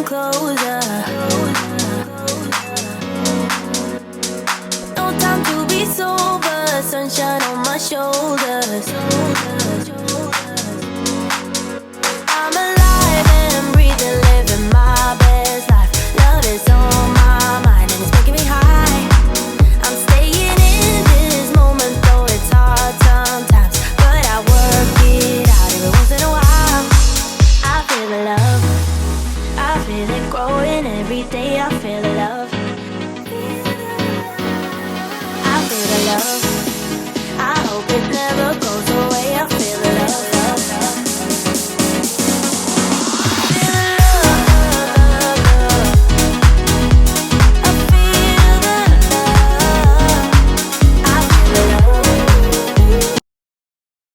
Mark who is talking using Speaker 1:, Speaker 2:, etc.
Speaker 1: closer. No time to be sober, sunshine on my shoulders. I'm alive and breathing, living my best life. Love is on my mind and it's making me high. I'm staying in this moment, though it's hard sometimes, but I work it out every once in a while. I feel the love, I feel it growing every day. I feel the love, I feel the love.